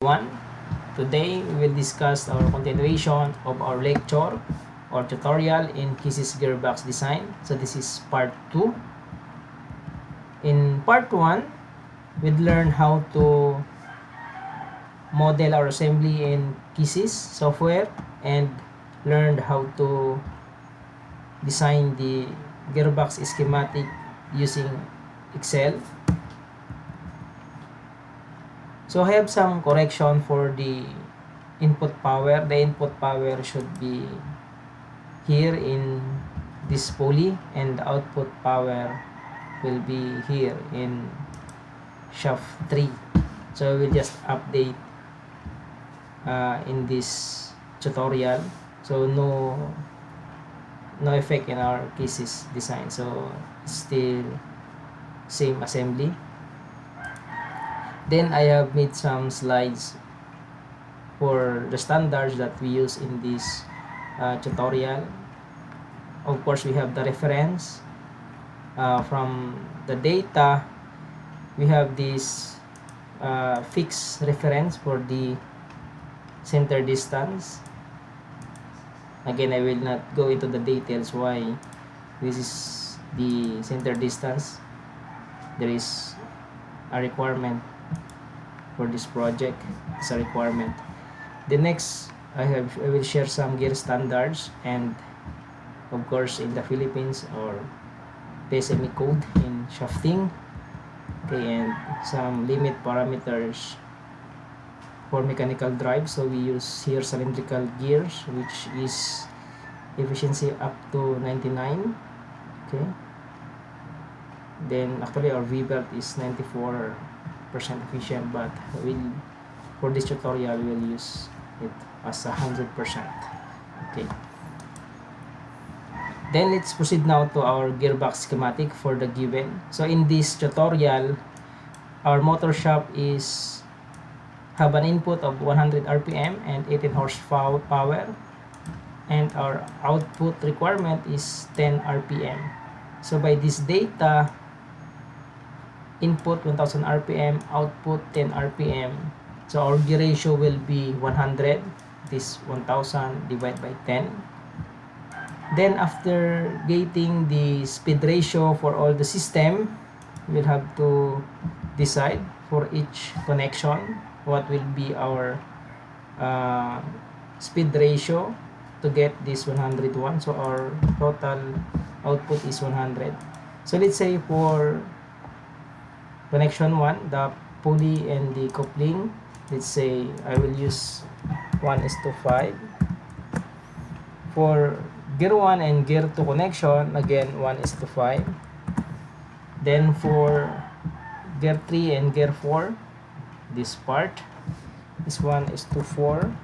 One. Today we will discuss our continuation of our lecture or tutorial in KISSsys Gearbox design. So this is part 2. In part 1, we'd learn how to model our assembly in KISSsys software and learned how to design the gearbox schematic using Excel. So I have some correction for the input power. The input power should be here in this pulley, and the output power will be here in shaft 3. So we'll just update in this tutorial. So no effect in our KISSsys design. So still same assembly. Then I have made some slides for the standards that we use in this tutorial. Of course, we have the reference from the data. We have this fixed reference for the center distance. Again, I will not go into the details why this is the center distance. There is a requirement for this project. It's a requirement. The next, I will share some gear standards, and of course in the Philippines or PSME code in shafting. Okay, and some limit parameters for mechanical drive. So we use here cylindrical gears, which is efficiency up to 99. Okay, then actually our V-belt is 94% efficient, but for this tutorial we will use it as 100%. Okay, then let's proceed now to our gearbox schematic for the given. So in this tutorial, our motor shaft have an input of 100 rpm and 18 horsepower, and our output requirement is 10 rpm. So by this data, input 1000 rpm, output 10 rpm. So our gear ratio will be 100. This 1000 divided by 10. Then after getting the speed ratio for all the system, we'll have to decide for each connection what will be our speed ratio to get this 101. So our total output is 100. So let's say for connection 1, the pulley and the coupling, let's say I will use 1:5. For gear 1 and gear 2 connection, again 1:5. Then for gear 3 and gear 4, this part is 1:4.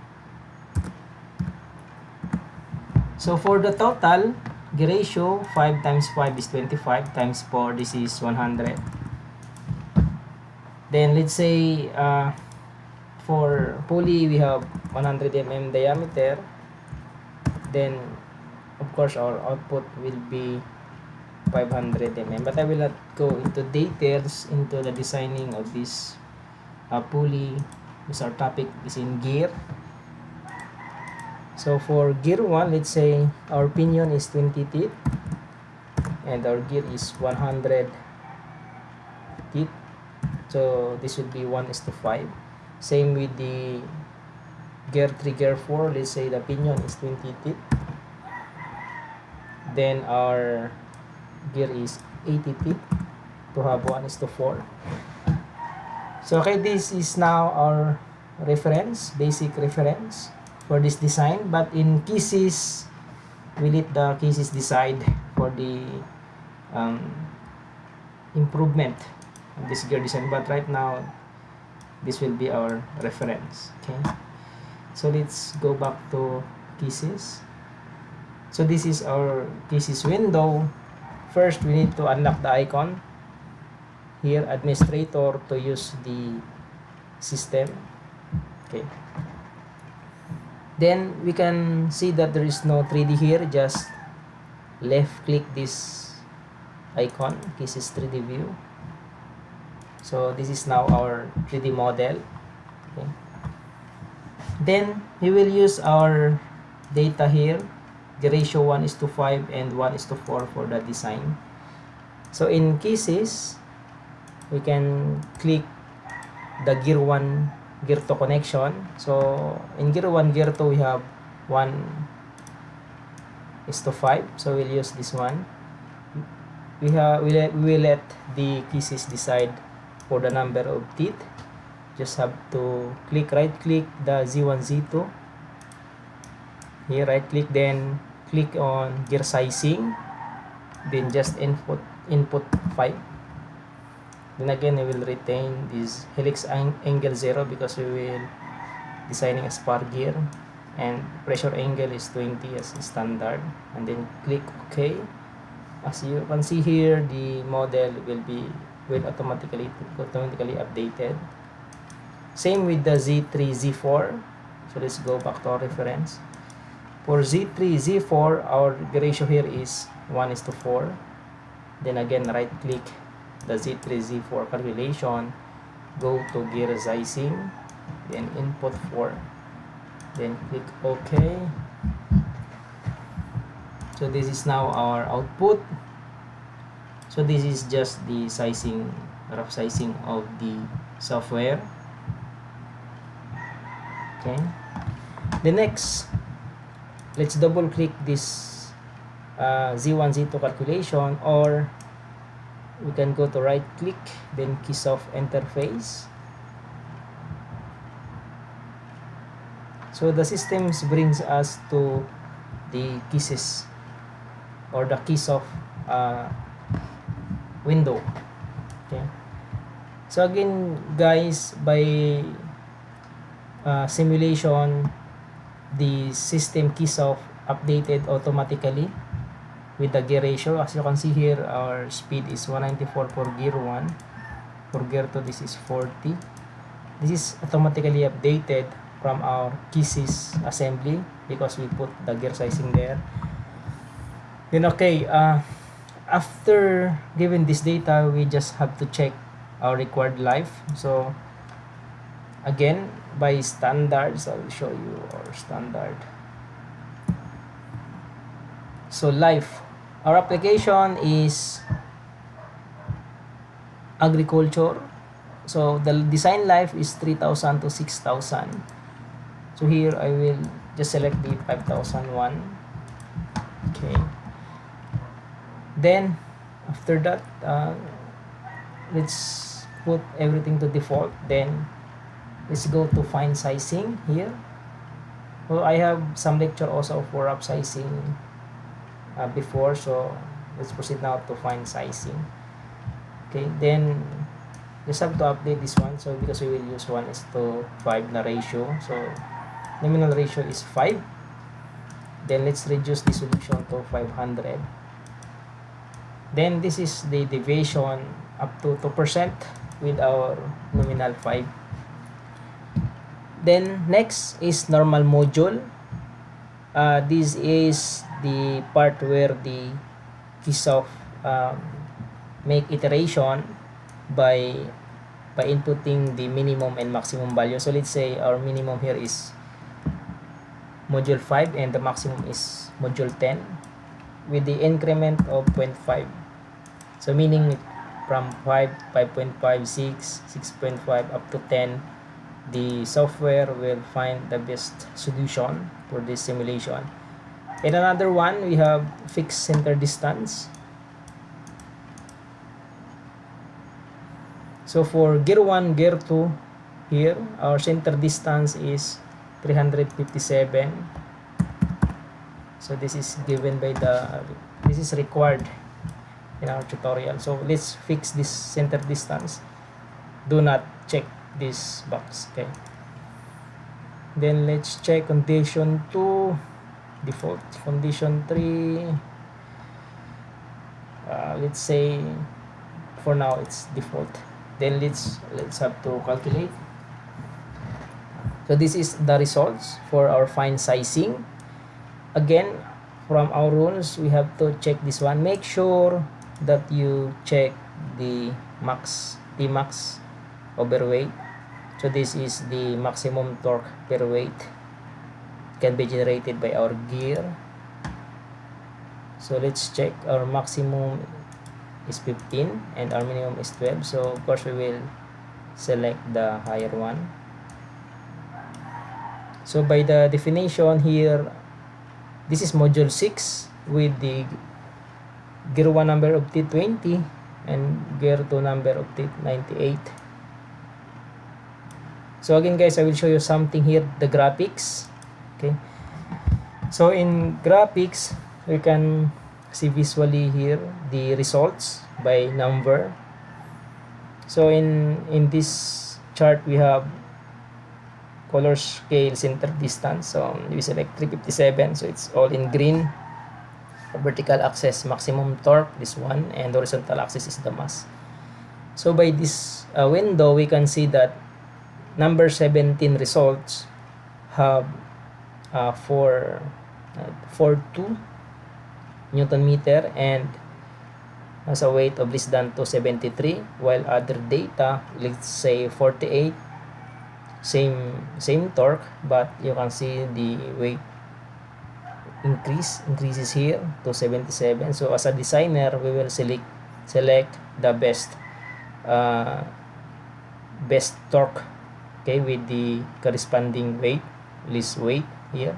So for the total gear ratio, 5 times 5 is 25, times 4, this is 100. Then let's say for pulley we have 100 mm diameter. Then of course our output will be 500 mm, but I will not go into details into the designing of this pulley, because our topic is in gear. So for gear 1, let's say our pinion is 20 teeth and our gear is 100 teeth. So this would be 1:5. Same with the gear 3, gear 4. Let's say the pinion is 20 teeth. Then our gear is 80 teeth to have 1:4. So okay, this is now our reference, basic reference for this design. But in KISSsys, we let the KISSsys decide for the improvement of this gear design. But right now, this will be our reference. Okay, so let's go back to KISSsys. So this is our KISSsys window. First, we need to unlock the icon here, administrator, to use the system. Okay, then we can see that there is no 3D here. Just left click this icon, KISSsys 3D view. So this is now our 3D model. Okay. Then we will use our data here. The ratio 1:5 and 1:4 for the design. So in KISSsys, we can click the gear 1, gear 2 connection. So in gear 1, gear 2, we have 1:5. So we'll use this one. We will let the KISSsys decide for the number of teeth. Just have to right click the Z1 Z2 here, right click, then click on gear sizing, then just input 5. Then again we will retain this helix angle 0 because we will designing a spar gear, and pressure angle is 20 as standard, and then click OK. As you can see here, the model will automatically updated. Same with the Z3 Z4. So let's go back to our reference. For Z3 Z4, our ratio here is 1:4. Then again, right click the Z3 Z4 calculation, go to gear sizing, then input 4, then click OK. So this is now our output. So this is just the sizing, rough sizing of the software. Okay. The next, let's double click this Z1 Z2 calculation, or we can go to right click, then KISSsoft interface. So the systems brings us to the KISSsys or the KISSsoft window. Okay. So again guys, by simulation, the system KISSsoft updated automatically with the gear ratio. As you can see here, our speed is 194 for gear 1. For gear 2, this is 40. This is automatically updated from our KISSsys assembly because we put the gear sizing there. Then okay, after given this data, we just have to check our required life. So again, by standards, I will show you our standard. So life, our application is agriculture. So the design life is 3,000 to 6,000. So here I will just select the 5,001. Okay. Then after that, let's put everything to default. Then let's go to fine sizing here. Well, I have some lecture also for upsizing before, so let's proceed now to fine sizing. Okay, then just have to update this one. So because we will use 1:5 na ratio, so nominal ratio is 5. Then let's reduce the solution to 500. Then this is the deviation up to 2% with our nominal 5. Then next is normal module. This is the part where the KISSsoft make iteration by inputting the minimum and maximum value. So let's say our minimum here is module 5 and the maximum is module 10 with the increment of 0.5. So meaning from 5, 5.5, 6, 6.5 up to 10, the software will find the best solution for this simulation. In another one, we have fixed center distance. So for gear 1, gear 2, here our center distance is 357. So this is given by this is required in our tutorial. So let's fix this center distance. Do not check this box. Okay. Then let's check condition 2, default. Condition 3, let's say for now it's default. Then let's have to calculate. So this is the results for our fine sizing. Again, from our rules, we have to check this one. Make sure that you check the max, T-max overweight. So this is the maximum torque per weight can be generated by our gear. So let's check. Our maximum is 15 and our minimum is 12. So of course we will select the higher one. So by the definition here, this is module 6 with the gear 1 number of T20 and gear 2 number of T98. So again guys, I will show you something here, the graphics. Okay, so in graphics we can see visually here the results by number. So in this chart we have color scale center distance. So we select 357, so it's all in green. Vertical axis maximum torque, this one, and horizontal axis is the mass. So by this window we can see that number 17 results have 42 Newton meter and has a weight of less than 273, while other data, let's say 48, same torque, but you can see the weight increases here to 77. So as a designer, we will select the best torque, okay, with the corresponding weight, least weight here.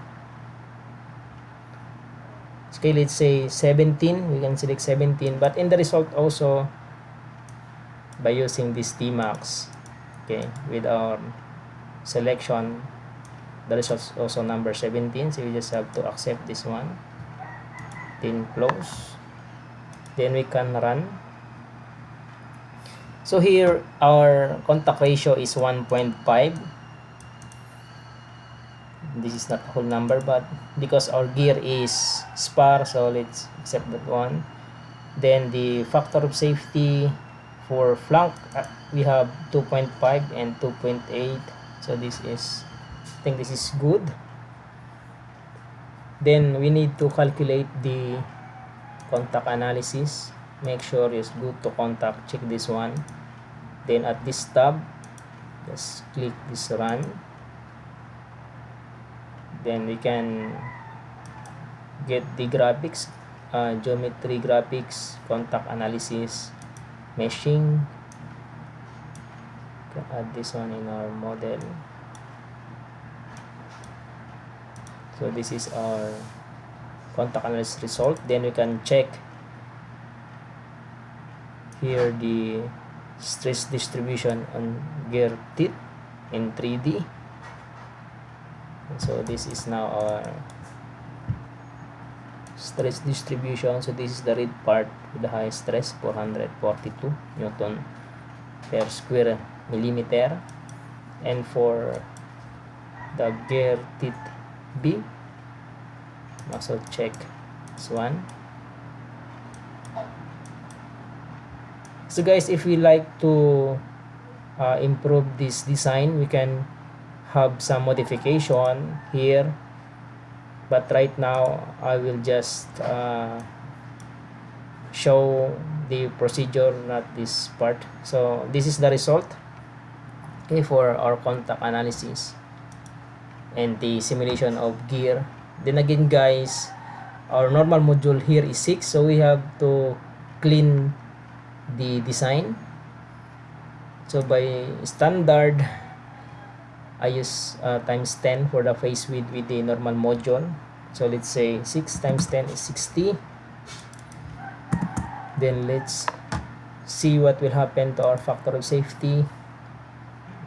Okay, let's say 17, we can select 17, but in the result also by using this Tmax, okay, with our selection, the result also number 17, so you just have to accept this one, then close, then we can run. So here our contact ratio is 1.5. This is not a whole number, but because our gear is spar, so let's accept that one. Then the factor of safety for flank, we have 2.5 and 2.8. So this is, I think this is good. Then we need to calculate the contact analysis. Make sure it's good to contact, check this one. Then at this tab, just click this run. Then we can get the graphics, geometry graphics, contact analysis, meshing. Can add this one in our model. So this is our contact analysis result. Then we can check here the stress distribution on gear teeth in 3D. So this is now our stress distribution. So this is the red part with the highest stress, 442 Newton per square millimeter. And for the gear teeth B, also check this one. So guys, if we like to improve this design, we can have some modification here, but right now I will just show the procedure, not this part. So this is the result, okay, for our contact analysis and the simulation of gear. Then again guys, our normal module here is 6, so we have to clean the design. So by standard, I use times 10 for the face width with the normal module. So let's say 6 times 10 is 60. Then let's see what will happen to our factor of safety.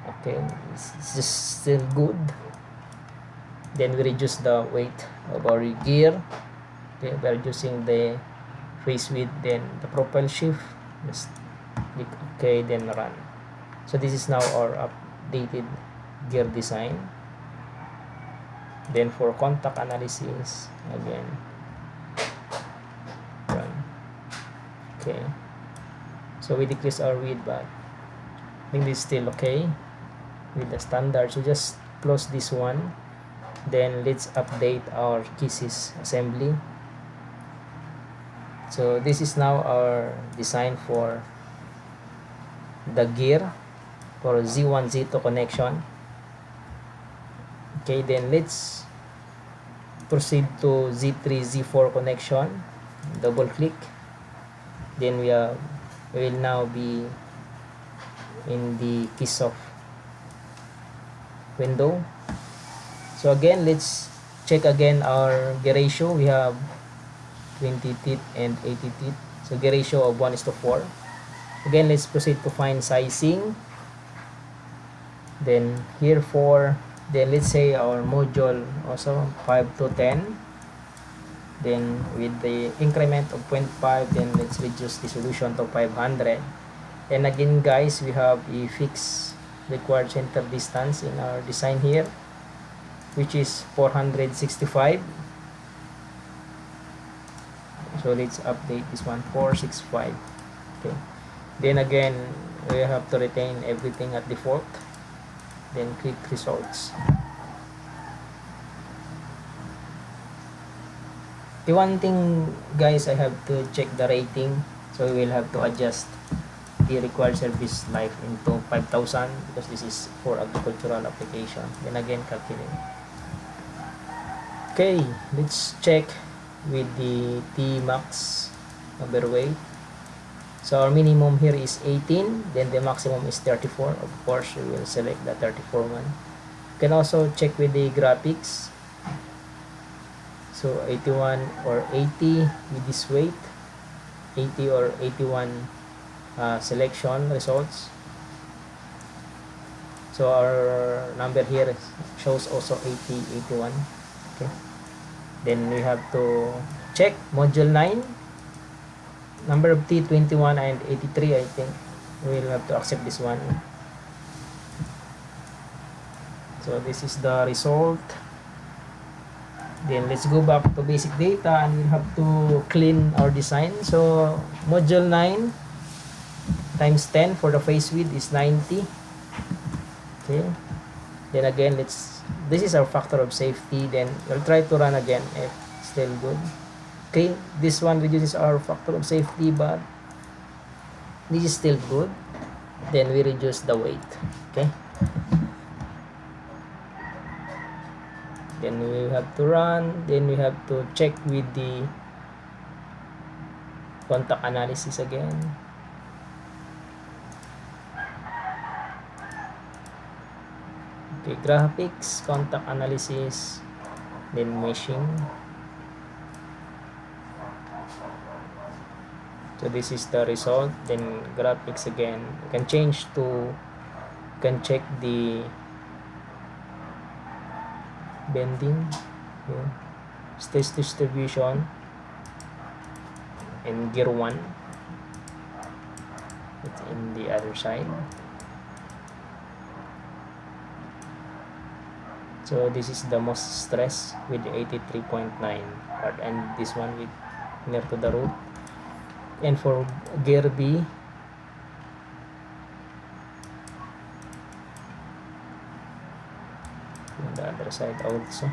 Okay, it's just still good. Then we reduce the weight of our gear, okay, by reducing the face width. Then the profile shift, just click OK, then run. So this is now our updated gear design. Then for contact analysis, again run. Okay, so we decrease our width, but I think this is still okay with the standard. So just close this one. Then let's update our KISSsys assembly. So this is now our design for the gear. for Z1 Z2 connection. Okay, then let's proceed to Z3 Z4 connection. Double click, then we will now be in the KISSsoft window. So again, let's check again our gear ratio. We have 20 teeth and 80 teeth, so gear ratio of 1:4. Again, let's proceed to find sizing. Then here for, then let's say our module also 5 to 10. Then with the increment of 0.5, then let's reduce the solution to 500. And again guys, we have a fixed required center distance in our design here, which is 465. So let's update this one, 465. Okay, then again we have to retain everything at default, then click results. The one thing guys, I have to check the rating, so we will have to adjust the required service life into 5,000 because this is for agricultural application. Then again calculate. Okay, let's check with the T max number weight. So our minimum here is 18, then the maximum is 34. Of course we will select the 34 one. You can also check with the graphics. So 81 or 80 with this weight, 80 or 81 selection results. So our number here shows also 80, 81. Okay, then we have to check module 9, number of T 21 and 83. I think we will have to accept this one. So this is the result. Then let's go back to basic data and we'll have to clean our design. So module 9 times 10 for the face width is 90. Okay, then again this is our factor of safety. Then we'll try to run again if still good. Okay, this one reduces our factor of safety, but this is still good. Then we reduce the weight. Okay, then we have to run. Then we have to check with the contact analysis again. Okay, graphics, contact analysis, then meshing. So this is the result. Then graphics again, you can change to, you can check the bending, yeah, stage distribution, and gear 1. It's in the other side. So this is the most stress with the 83.9 part, and this one with near to the root. And for gear B, on the other side also.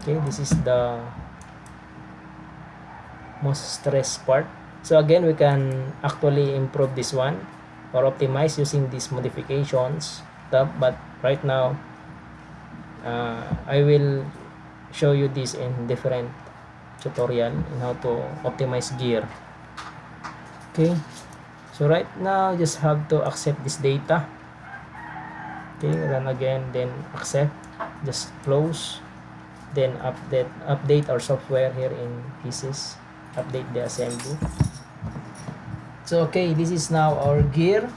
Okay, this is the most stress part. So again, we can actually improve this one or optimize using these modifications, but right now I will show you this in different tutorial in how to optimize gear. Okay, so right now just have to accept this data. Okay, run again, then accept, just close, then update our software here in KISSsys, update the assembly. So okay, this is now our gear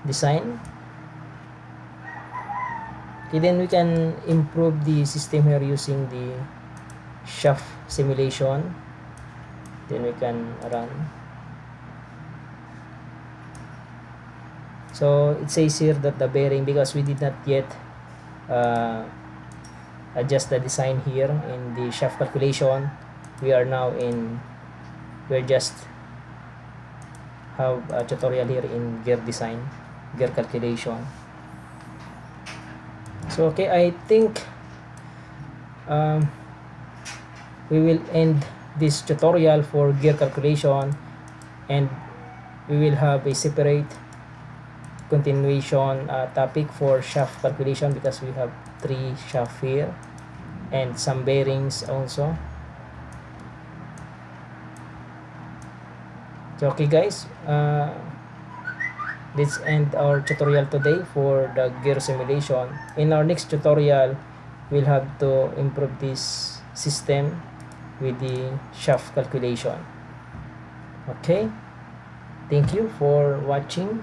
design. Okay, then we can improve the system here using the shaft simulation. Then we can run. So it says here that the bearing, because we did not yet adjust the design here in the shaft calculation, we're just have a tutorial here in gear design, gear calculation. So okay, I think we will end this tutorial for gear calculation, and we will have a separate continuation topic for shaft calculation, because we have 3 shaft here and some bearings also. So okay guys, let's end our tutorial today for the gear simulation. In our next tutorial, we'll have to improve this system with the shaft calculation. Okay, thank you for watching.